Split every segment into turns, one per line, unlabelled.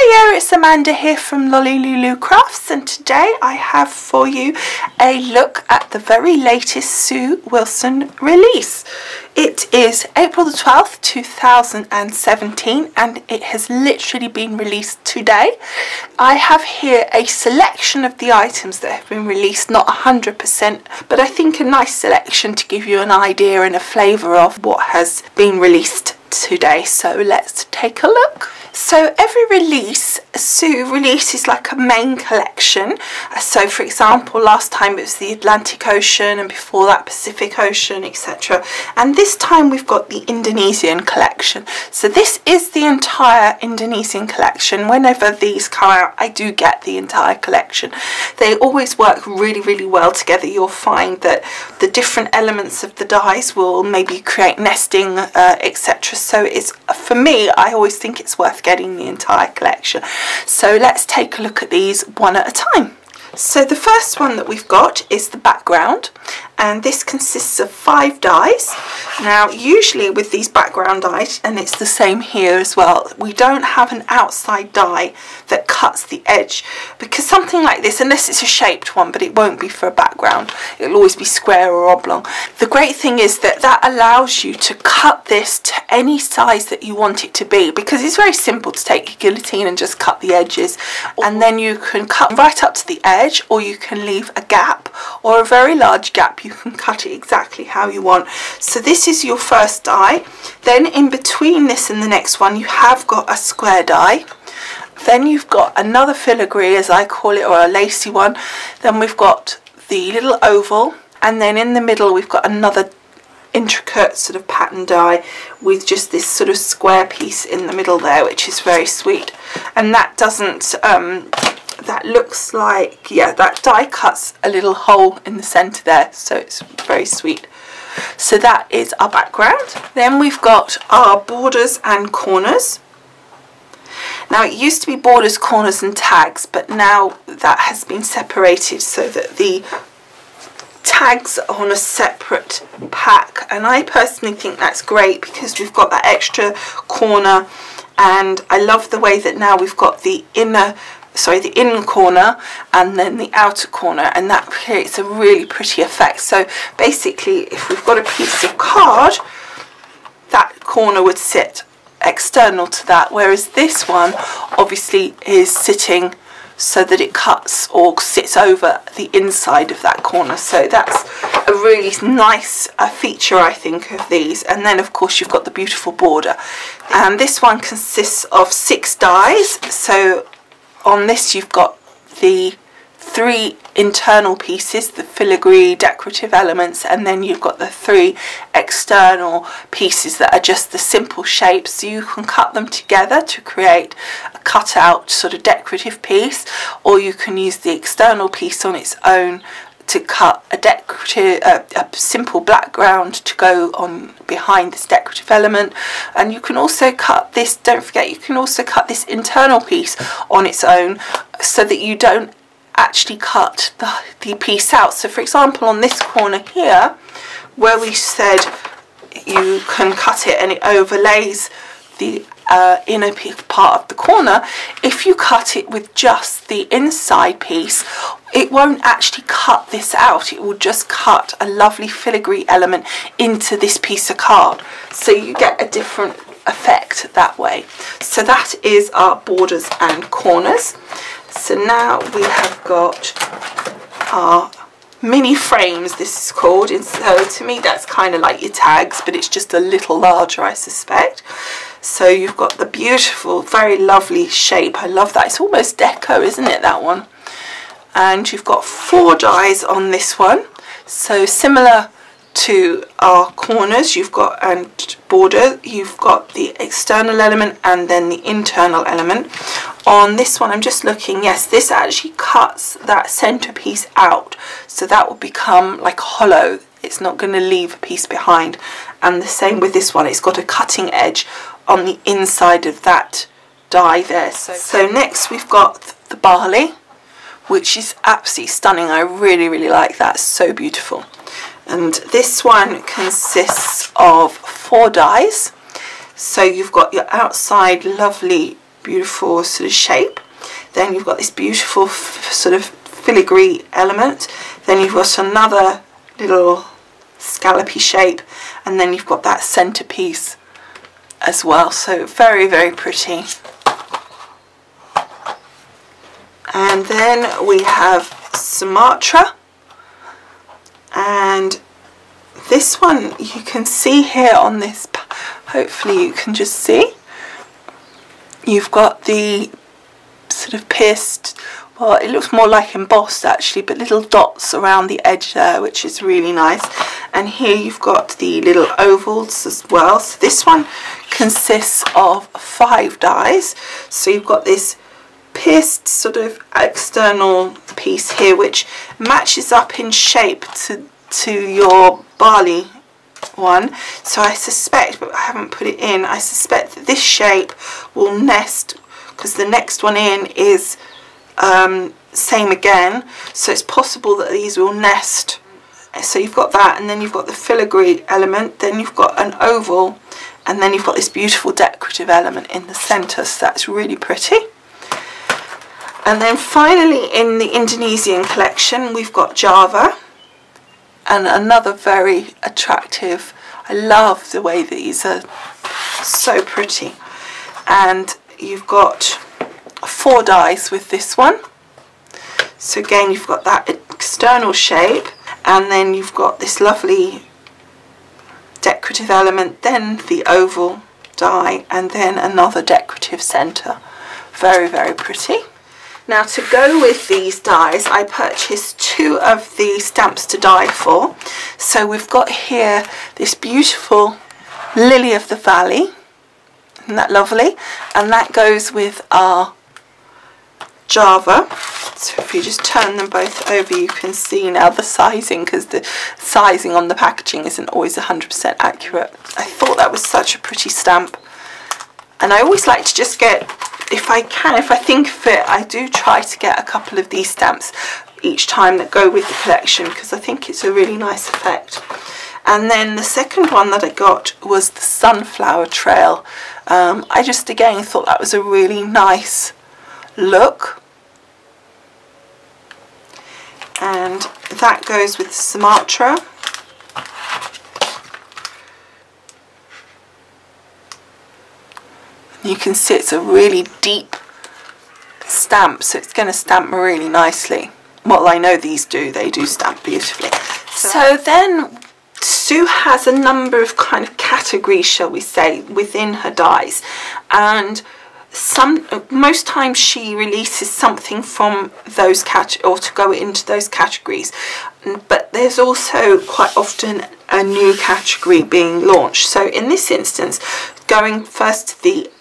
Hiya, it's Amanda here from Lolli Lulu Crafts, and today I have for you a look at the very latest Sue Wilson release. It is April the 12th 2017 and it has literally been released today. I have here a selection of the items that have been released, not 100%, but I think a nice selection to give you an idea and a flavour of what has been released today. So let's take a look. So every release, Sue releases like a main collection. So for example, last time it was the Atlantic Ocean and before that Pacific Ocean, etc. And this time we've got the Indonesian collection. So this is the entire Indonesian collection. Whenever these come out, I do get the entire collection. They always work really, really well together. You'll find that the different elements of the dies will maybe create nesting, etc. So it's, for me, I always think it's worth getting the entire collection. So let's take a look at these one at a time. So the first one that we've got is the background, and this consists of 5 dies. Now usually with these background dies, and it's the same here as well, we don't have an outside die that cuts the edge, because something like this, unless it's a shaped one, but it won't be for a background, it'll always be square or oblong. The great thing is that that allows you to cut this to any size that you want it to be, because it's very simple to take your guillotine and just cut the edges, and then you can cut right up to the edge, or you can leave a gap or a very large gap. You can cut it exactly how you want. So this is your first die. Then in between this and the next one you have got a square die. Then you've got another filigree, as I call it, or a lacy one. Then we've got the little oval, and then in the middle we've got another intricate sort of pattern die with just this sort of square piece in the middle there, which is very sweet. And that doesn't that looks like, yeah, that die cuts a little hole in the center there, so it's very sweet. So that is our background. Then we've got our borders and corners. Now it used to be borders, corners and tags, but now that has been separated so that the tags are on a separate pack, and I personally think that's great because we've got that extra corner, and I love the way that now we've got the inner corner and then the outer corner, and that creates a really pretty effect. So basically, if we've got a piece of card, that corner would sit external to that, whereas this one obviously is sitting so that it cuts or sits over the inside of that corner. So that's a really nice feature, I think, of these. And then of course you've got the beautiful border, and this one consists of 6 dies. So on this you've got the 3 internal pieces, the filigree decorative elements, and then you've got the 3 external pieces that are just the simple shapes. So you can cut them together to create a cut out sort of decorative piece, or you can use the external piece on its own to cut a decorative, a simple background to go on behind this decorative element. And you can also cut this, don't forget, you can also cut this internal piece on its own so that you don't actually cut the piece out. So for example, on this corner here, where we said you can cut it and it overlays the inner part of the corner, if you cut it with just the inside piece, it won't actually cut this out. It will just cut a lovely filigree element into this piece of card, so you get a different effect that way. So that is our borders and corners. So now we have got our mini frames, this is called, and so to me that's kind of like your tags, but it's just a little larger, I suspect. So you've got the beautiful, very lovely shape. I love that. It's almost deco, isn't it, that one? And you've got 4 dies on this one. So similar to our corners, you've got and border, you've got the external element and then the internal element. On this one, I'm just looking, yes, this actually cuts that centerpiece out, so that will become like hollow. It's not going to leave a piece behind. And the same with this one, it's got a cutting edge on the inside of that die there. So next we've got the barley, which is absolutely stunning. I really, really like that. So beautiful. And this one consists of 4 dies. So you've got your outside lovely beautiful sort of shape. Then you've got this beautiful sort of filigree element. Then you've got another little scallopy shape, and then you've got that centerpiece as well. So very, very pretty. And then we have Sumatra, and this one you can see here on this, hopefully you can just see, you've got the sort of pierced, well, it looks more like embossed actually, but little dots around the edge there, which is really nice. And here you've got the little ovals as well. So this one consists of 5 dies. So you've got this pierced sort of external piece here, which matches up in shape to your barley one. So I suspect, but I haven't put it in, I suspect that this shape will nest, because the next one in is same again, so it's possible that these will nest. So you've got that, and then you've got the filigree element, then you've got an oval, and then you've got this beautiful decorative element in the centre. So that's really pretty. And then finally in the Indonesian collection we've got Java, and another very attractive, I love the way these are so pretty. And you've got 4 dies with this one. So again you've got that external shape, and then you've got this lovely decorative element, then the oval die, and then another decorative centre. Very, very pretty. Now to go with these dies, I purchased 2 of the stamps to die for. So we've got here this beautiful Lily of the Valley. Isn't that lovely? And that goes with our Java. So if you just turn them both over, you can see now the sizing, because the sizing on the packaging isn't always 100% accurate. I thought that was such a pretty stamp. And I always like to just get, if I can, if I think of it, I do try to get a couple of these stamps each time that go with the collection, because I think it's a really nice effect. And then the second one that I got was the Sunflower Trail. I just again thought that was a really nice look. And that goes with Sumatra. You can see it's a really deep stamp, so it's going to stamp really nicely. Well, I know these do, they do stamp beautifully. So then Sue has a number of kind of categories, shall we say, within her dies, and most times she releases something from those or to go into those categories, but there's also quite often a new category being launched. So in this instance, going first to the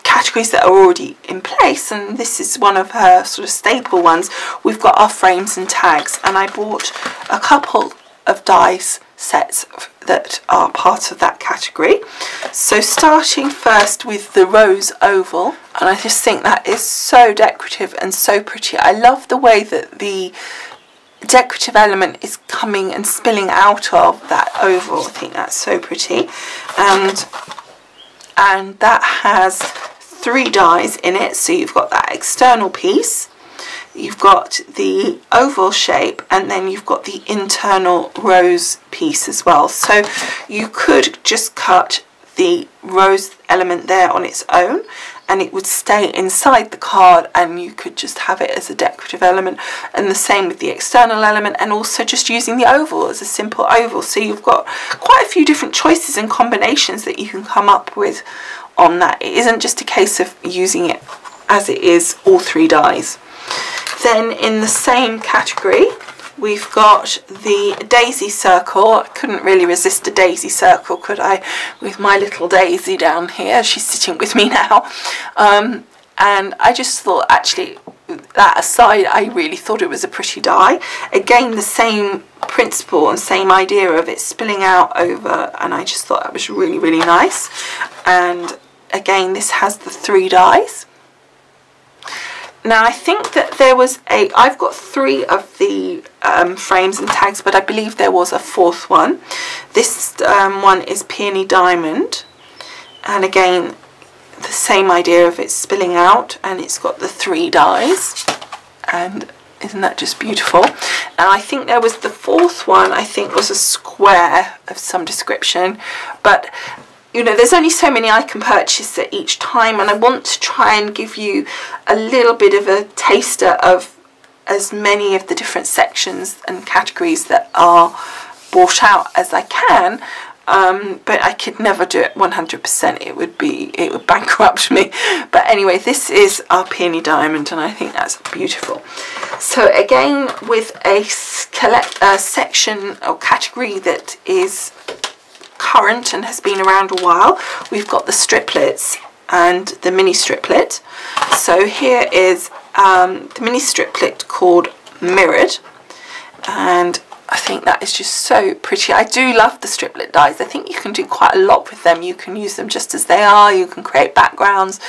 categories that are already in place, and this is one of her sort of staple ones, we've got our frames and tags, and I bought a couple of dies sets that are part of that category. So starting first with the rose oval, and I just think that is so decorative and so pretty. I love the way that the decorative element is coming and spilling out of that oval. I think that's so pretty. And that has 3 dies in it, so you've got that external piece, you've got the oval shape, and then you've got the internal rose piece as well. So you could just cut the rose element there on its own, and it would stay inside the card, and you could just have it as a decorative element. And the same with the external element, and also just using the oval as a simple oval. So you've got quite a few different choices and combinations that you can come up with on that. It isn't just a case of using it as it is, all 3 dies. Then in the same category we've got the daisy circle. I couldn't really resist a daisy circle, could I, with my little daisy down here. She's sitting with me now. And I just thought, actually, that aside, I really thought it was a pretty die. Again, the same principle and same idea of it spilling out over, and I just thought that was really, really nice. And again, this has the 3 dies. Now I think that there was I've got 3 of the frames and tags, but I believe there was a 4th one. This one is Peony Diamond, and again the same idea of it spilling out, and it's got the 3 dies, and isn't that just beautiful? And I think there was the 4th one, I think was a square of some description, but you know, there's only so many I can purchase at each time, and I want to try and give you a little bit of a taster of as many of the different sections and categories that are bought out as I can. But I could never do it 100%. It would bankrupt me. But anyway, this is our peony diamond, and I think that's beautiful. So again, with a section or category that is current and has been around a while, we've got the striplets and the mini striplet. So here is the mini striplet called Mirrored, and I think that is just so pretty. I do love the striplet dies. I think you can do quite a lot with them. You can use them just as they are. You can create backgrounds.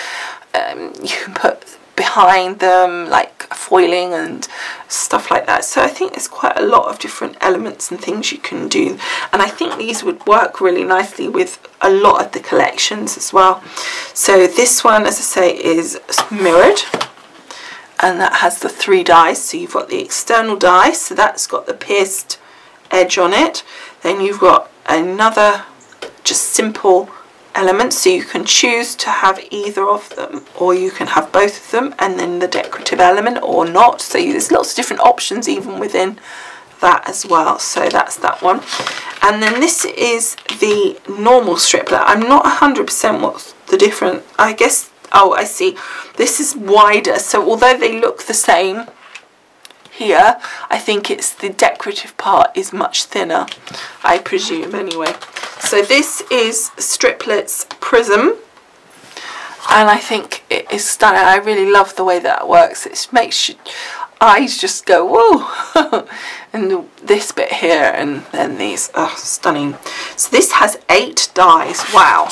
You can put behind them like foiling and stuff like that. So I think there's quite a lot of different elements and things you can do. And I think these would work really nicely with a lot of the collections as well. So this one, as I say, is mirrored. And that has the 3 dies. So you've got the external die, so that's got the pierced edge on it. Then you've got another just simple element, so you can choose to have either of them, or you can have both of them and then the decorative element or not. So there's lots of different options even within that as well. So that's that one. And then this is the normal striplet. I'm not 100% what's the different, I guess. Oh, I see. This is wider. So although they look the same here, I think it's the decorative part is much thinner, I presume anyway. So this is Striplets Prism, and I think it is stunning. I really love the way that works. It makes your eyes just go whoa. And this bit here, and then these are stunning. So this has 8 dies. Wow.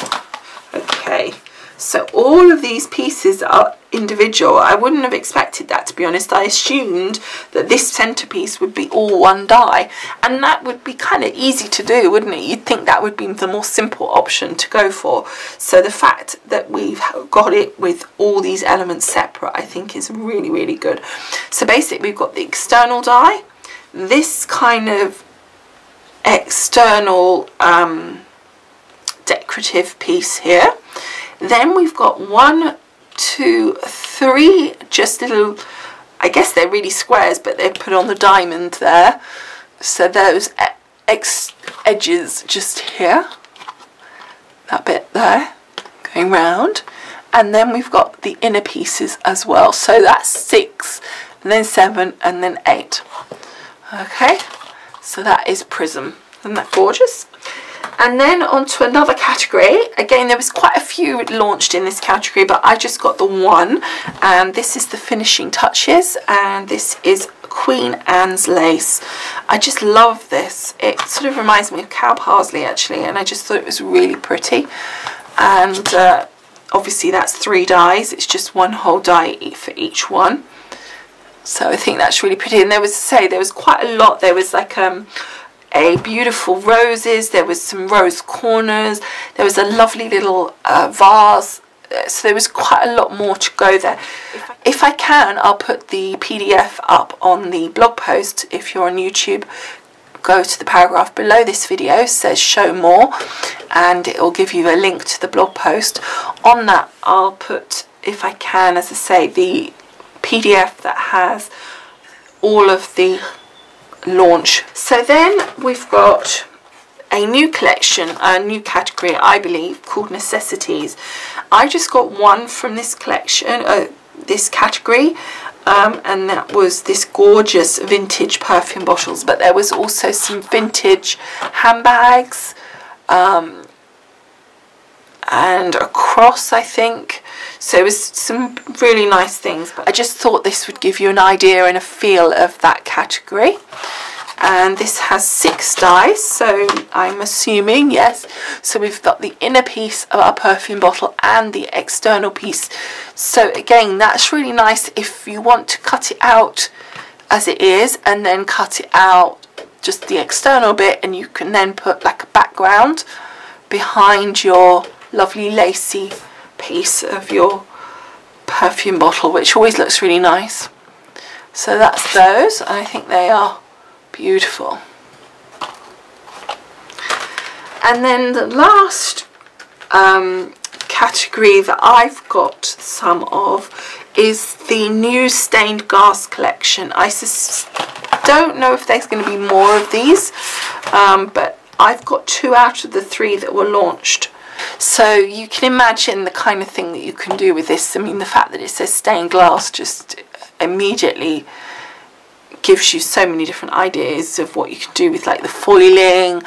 Okay. So all of these pieces are individual. I wouldn't have expected that, to be honest. I assumed that this centerpiece would be all 1 die, and that would be kind of easy to do, wouldn't it? You'd think that would be the more simple option to go for. So the fact that we've got it with all these elements separate, I think is really, really good. So basically we've got the external die, this kind of external decorative piece here. Then we've got 1, 2, 3 just little, I guess they're really squares, but they've put on the diamond there. So those edges just here, that bit there, going round. And then we've got the inner pieces as well. So that's 6, and then 7, and then 8. Okay, so that is Prism. Isn't that gorgeous? And then on to another category. Again, there was quite a few launched in this category, but I just got the 1. And this is the Finishing Touches, and this is Queen Anne's Lace. I just love this. It sort of reminds me of cow parsley actually, and I just thought it was really pretty. And obviously that's 3 dies. It's just 1 whole die for each one. So I think that's really pretty. And there was, there was quite a lot. There was like a beautiful roses, there was some rose corners, there was a lovely little vase, so there was quite a lot more to go there. If I can, I'll put the PDF up on the blog post. If you're on YouTube, go to the paragraph below this video, it says show more, and it will give you a link to the blog post. On that I'll put, if I can, as I say, the PDF that has all of the launch. So then we've got a new collection, a new category I believe, called Necessities. I just got 1 from this collection, this category, and that was this gorgeous vintage perfume bottles, but there was also some vintage handbags and a cross, I think. So it was some really nice things. But I just thought this would give you an idea and a feel of that category. And this has 6 dies, so I'm assuming, yes. So we've got the inner piece of our perfume bottle and the external piece. So again, that's really nice if you want to cut it out as it is and then cut it out just the external bit, and you can then put like a background behind your lovely lacy piece of your perfume bottle, which always looks really nice. So that's those. I think they are beautiful. And then the last category that I've got some of is the new stained glass collection. I don't know if there's going to be more of these, but I've got 2 out of the 3 that were launched. So you can imagine the kind of thing that you can do with this. I mean, the fact that it says stained glass just immediately gives you so many different ideas of what you can do with, like the foiling,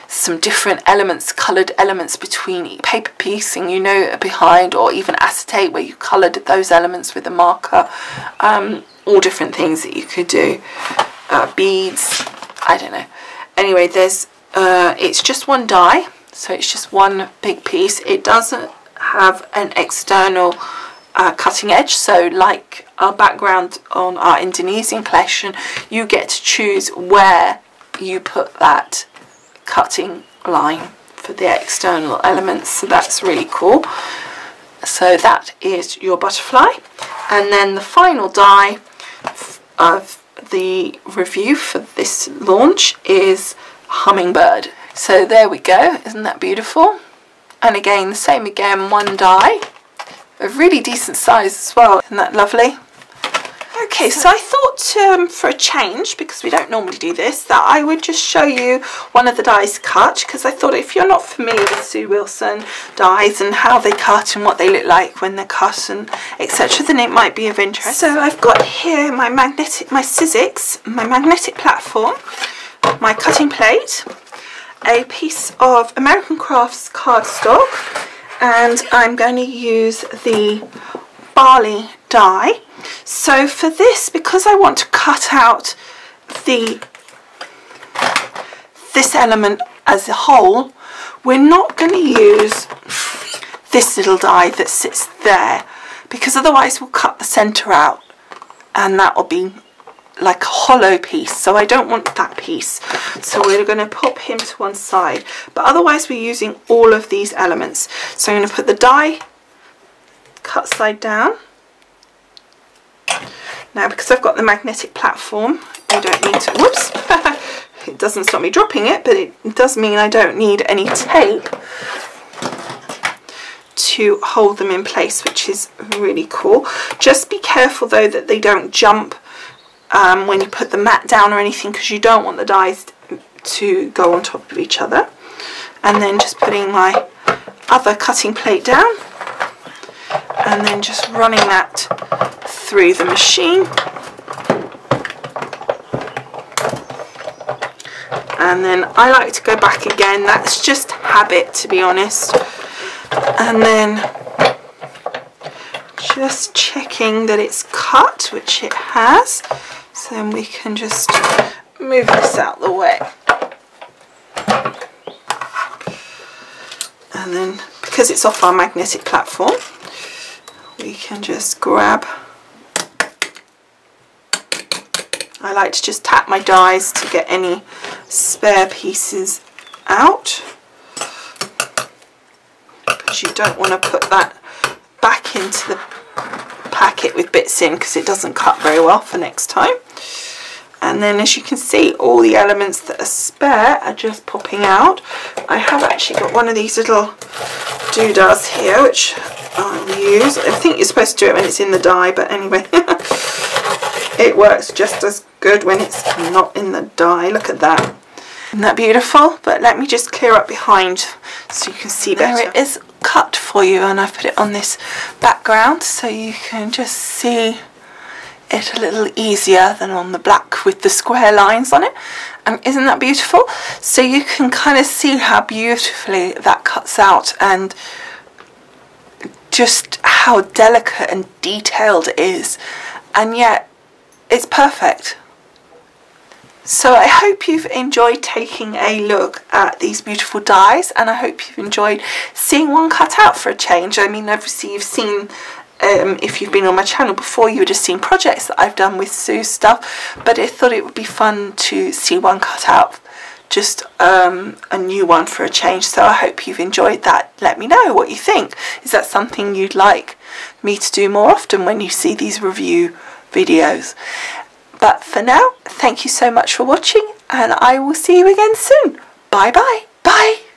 some different elements, coloured elements between paper piecing, you know, behind, or even acetate where you coloured those elements with a marker. All different things that you could do. Beads, I don't know. Anyway, there's it's just one die, so it's just one big piece. It doesn't have an external cutting edge, so like our background on our Indonesian collection, you get to choose where you put that cutting line for the external elements, so that's really cool. So that is your butterfly. And then the final die of the review for this launch is hummingbird. So there we go, isn't that beautiful? And again, the same again, one die, a really decent size as well. Isn't that lovely? Okay, so I thought for a change, because we don't normally do this, that I would just show you one of the dies cut, because I thought if you're not familiar with Sue Wilson dies and how they cut and what they look like when they're cut and etc., then it might be of interest. So I've got here my Sizzix, my magnetic platform, my cutting plate, a piece of American Crafts cardstock, and I'm going to use the barley die. So for this, because I want to cut out this element as a whole, we're not going to use this little die that sits there, because otherwise we'll cut the centre out and that will be like a hollow piece, so I don't want that piece. So we're going to pop him to one side, but otherwise we're using all of these elements. So I'm going to put the die cut side down. Now, because I've got the magnetic platform, you don't need to, whoops, it doesn't stop me dropping it, but it does mean I don't need any tape to hold them in place, which is really cool. Just be careful though that they don't jump when you put the mat down or anything, because you don't want the dies to go on top of each other. And then just putting my other cutting plate down, and then just running that through the machine. And then I like to go back again, that's just habit, to be honest. And then just checking that it's cut, which it has. So then we can just move this out the way. And then, because it's off our magnetic platform, we can just grab, I like to just tap my dies to get any spare pieces out, because you don't want to put that back into the packet with bits in, because it doesn't cut very well for next time. And then, as you can see, all the elements that are spare are just popping out. I have actually got one of these little doodads here, which I'll use. I think you're supposed to do it when it's in the die, but anyway, it works just as good when it's not in the die. Look at that. Isn't that beautiful? But let me just clear up behind so you can see better. There it is cut for you, and I've put it on this background so you can just see it a little easier than on the black with the square lines on it. And isn't that beautiful? So you can kind of see how beautifully that cuts out, and just how delicate and detailed it is, and yet it's perfect. So I hope you've enjoyed taking a look at these beautiful dies, and I hope you've enjoyed seeing one cut out for a change. I mean, obviously you've seen, if you've been on my channel before, you would have seen projects that I've done with Sue's stuff, but I thought it would be fun to see one cut out, just a new one for a change. So I hope you've enjoyed that. Let me know what you think. Is Is that something you'd like me to do more often when you see these review videos? But for now, thank you so much for watching, and I will see you again soon. Bye bye. Bye.